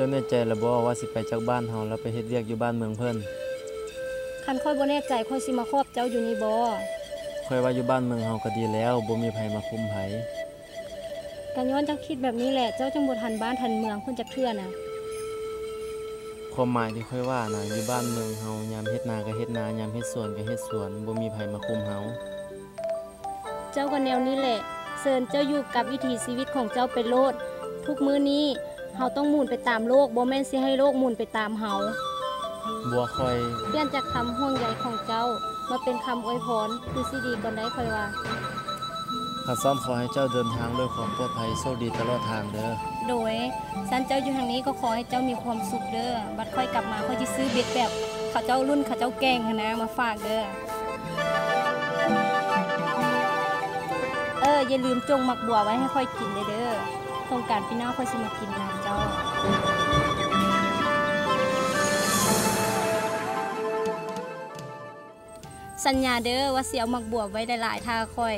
จ้าแน่ใจละบ่ว่าสิไปจากบ้านเฮาแล้วไปเฮ็ดเวียกอยู่บ้านเมืองเพิ่นคันค่อยบ่แน่ใจค่อยสิมาครอบเจ้าอยู่นี่บ่ค่อยว่าอยู่บ้านเมืองเฮาก็ดีแล้วบ่มีไผมาคุมไผก็ย้อนจังคิดแบบนี้แหละเจ้าจังบ่ทันบ้านทันเมืองเพิ่นจักเทื่อน่ะความหมายที่ค่อยว่าน่ะอยู่บ้านเมืองเฮายามเฮ็ดนาก็เฮ็ดนายามเฮ็ดสวนก็เฮ็ดสวนบ่มีไผมาคุมเฮาเจ้าก็แนวนี้แหละเชิญเจ้าอยู่กับวิถีชีวิตของเจ้าไปโลดทุกมื้อนี้เฮาต้องหมุนไปตามโลกบ่แม่นสิให้โลกหมุนไปตามเฮาบัวค่อยเปลี่ยนจากคำห่วงใยของเจ้ามาเป็นคำอวยพรคือสิดีก่อนได้ค่อยว่าข้าซ้อมขอให้เจ้าเดินทางด้วยความปลอดภัยโชคดีตลอดทางเด้อโดยสันเจ้าอยู่ทางนี้ก็ขอให้เจ้ามีความสุขเด้อบัดค่อยกลับมาค่อยสิซื้อเบ็ดแบบเขาเจ้ารุ่นเขาเจ้าแกงนะมาฝากเด้ออย่าลืมจงหมักบัวไว้ให้ค่อยกินเด้อโครงการพี่น้องค่อยสิมากินนะเจ้าสัญญาเด้อว่าสิเอาหมักบัวไว้หลายๆท่าค่อย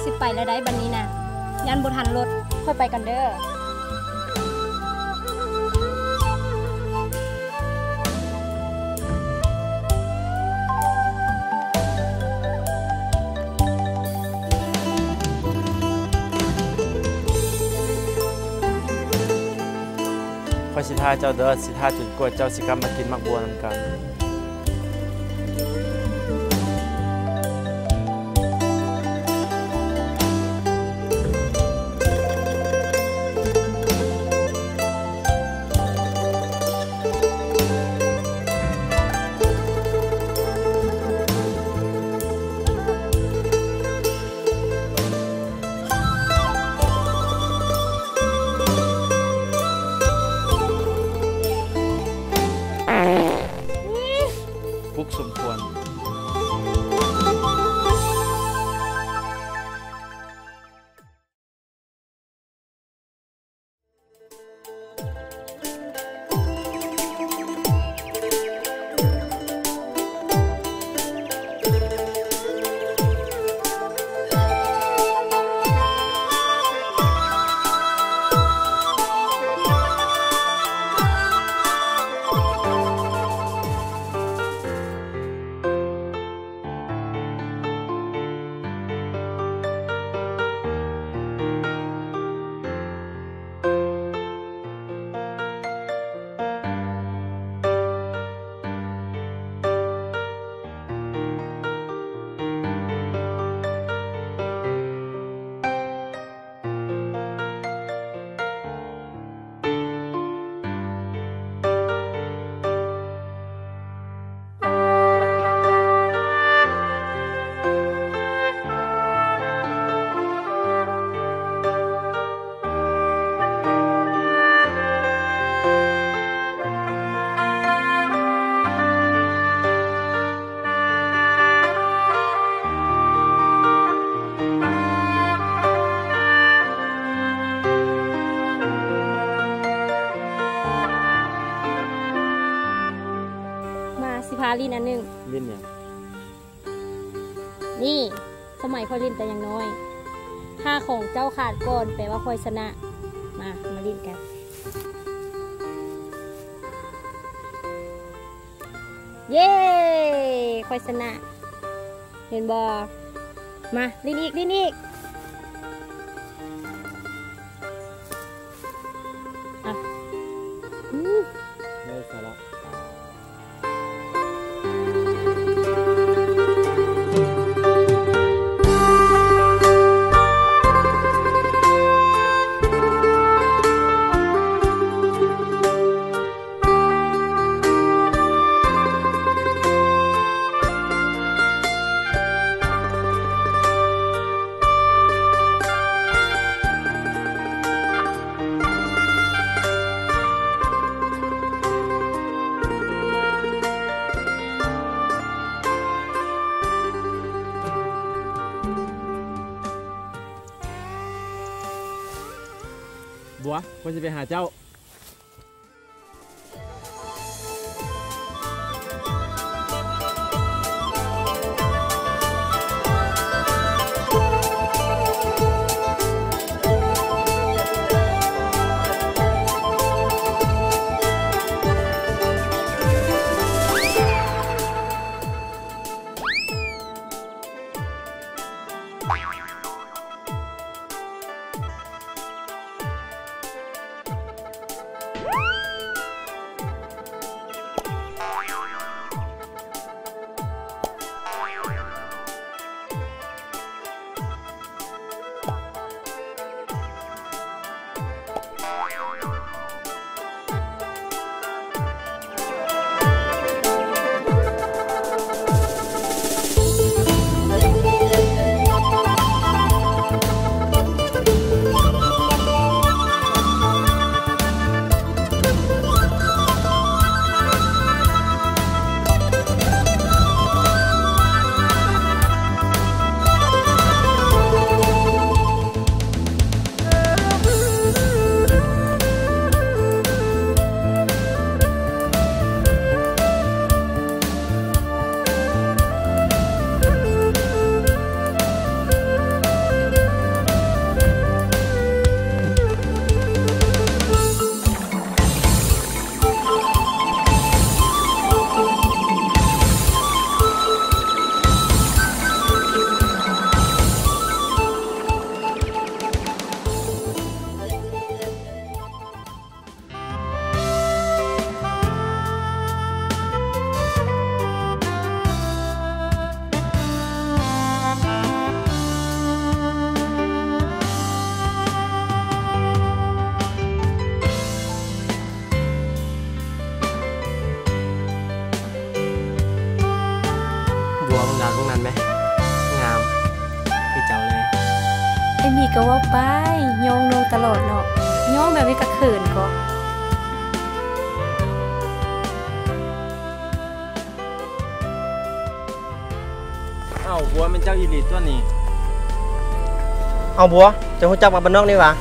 สิไปแล้วได้บัดนี้นะยันบ่ทันรถค่อยไปกันเด้อข้อยสิท่าเจ้าเด้อสิท่าจนกว่าเจ้าสิกลับมากินมักบัวนำกันพุกสมควรพาลินอันนึงลิ้นเนี่ยนี่สมัยค่อยลินแต่ยังน้อยถ้าของเจ้าขาดก่อนแปลว่าค่อยชนะมาลินกันเย้ค่อยชนะเห็นบอมาลินอีกอ่ะไม่สาระบัวคนจะไปหาเจ้า ของดาวตรงนั้นไหมงามคือเจ้าเลย ไอ้มีก็ว่าไปย่องลงตลอดเนาะย่องแบบนี้ก็เขินก็ เอ้าบัวเป็นเจ้าอีหลีตัวนี้ เอาบัวจะรู้จักมาบ้านนอกนี่วะ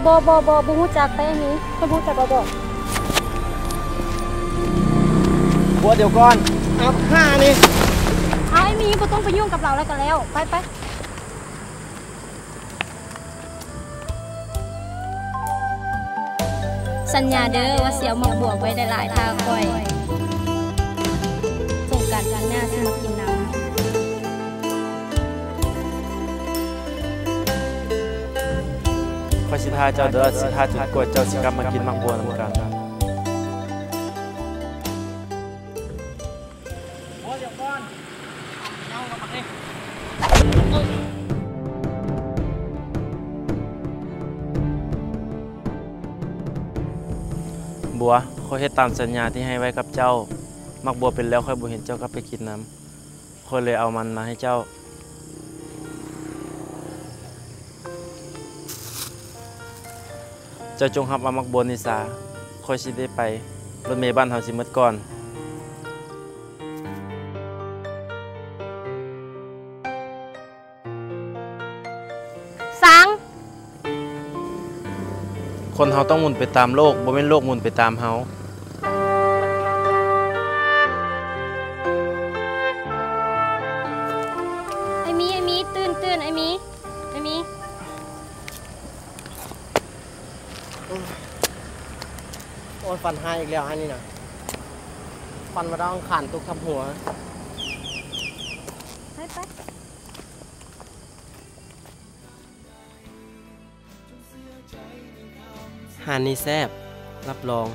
บ่ฮู้จักไปอันนี้เพิ่นฮู้จักบ่ บัวเดี๋ยวก่อนเอาห้านี่ เอาไอ้มีบ่ต้องไปยุ่งกับเราแล้วก็แล้วไปสัญญาเด้อว่าเสียวมาบวกไว้ได้หลายทางค่อยส่งการกันหน้าสิมากินน้ำ ข้อยสิทาเจ้าเด้อสิทาจนกว่าเจ้าสิกลับมากินมักบัวนำกันบัวข้อยเฮ็ดตามสัญญาที่ให้ไว้กับเจ้า มักบัวเป็นแล้วค่อยบ่เห็นเจ้ากลับไปกินน้ำข้อยเลยเอามันมาให้เจ้า เจ้าจงรับเอามักบัวนิสาค่อยสิได้ไปรถเมล์บ้านเฮาสิหมดก่อน สัง คนเฮาต้องหมุนไปตามโลกบ่แม่นโลกหมุนไปตามเฮา ไอ้มีตื่นไอ้มี โอนฟันให้อีกแล้วอันนี้นะฟันมาต้องขานตุกทับหัว ไป หานนี่แซบรับรอง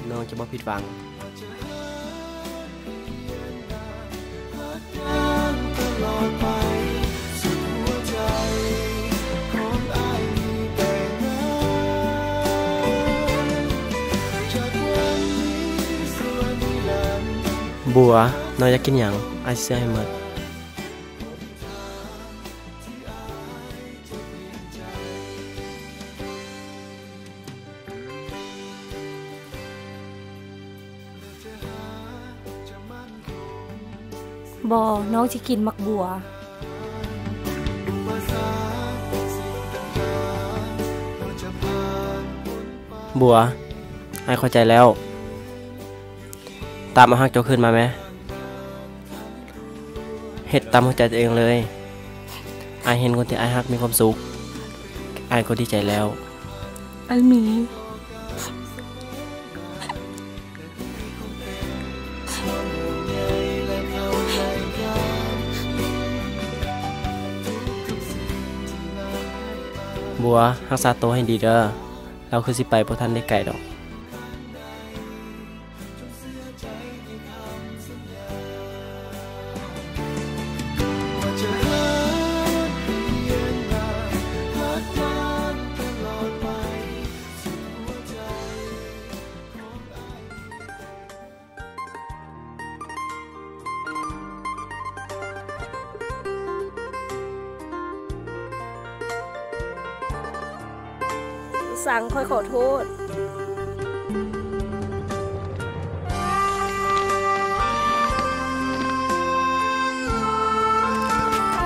น้องจะบ่ผิดหวัง บัวน้องอยากกินหยังอ้ายเสื้อให้หมดบ่น้องสิกินมักบัว บัวอ้ายเข้าใจแล้ว ตามมาฮักเจ้าขึ้นมาไหมเฮ็ดตามหัวใจตัวเองเลยอ้ายเห็นคนที่อ้ายฮักมีความสุขอ้ายก็ดีใจแล้ว ไอ้มี บัวรักษาตัวให้ดีเด้อเราคือสิไปบ่ทันได้ไกลดอก สังค่อยขอโทษ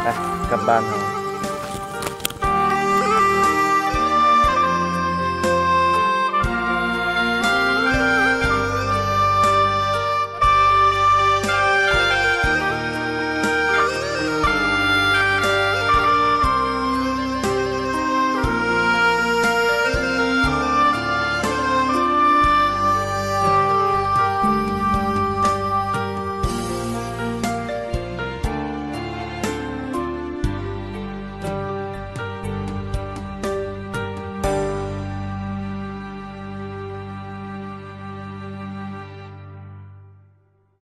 ไปกลับบ้านเฮา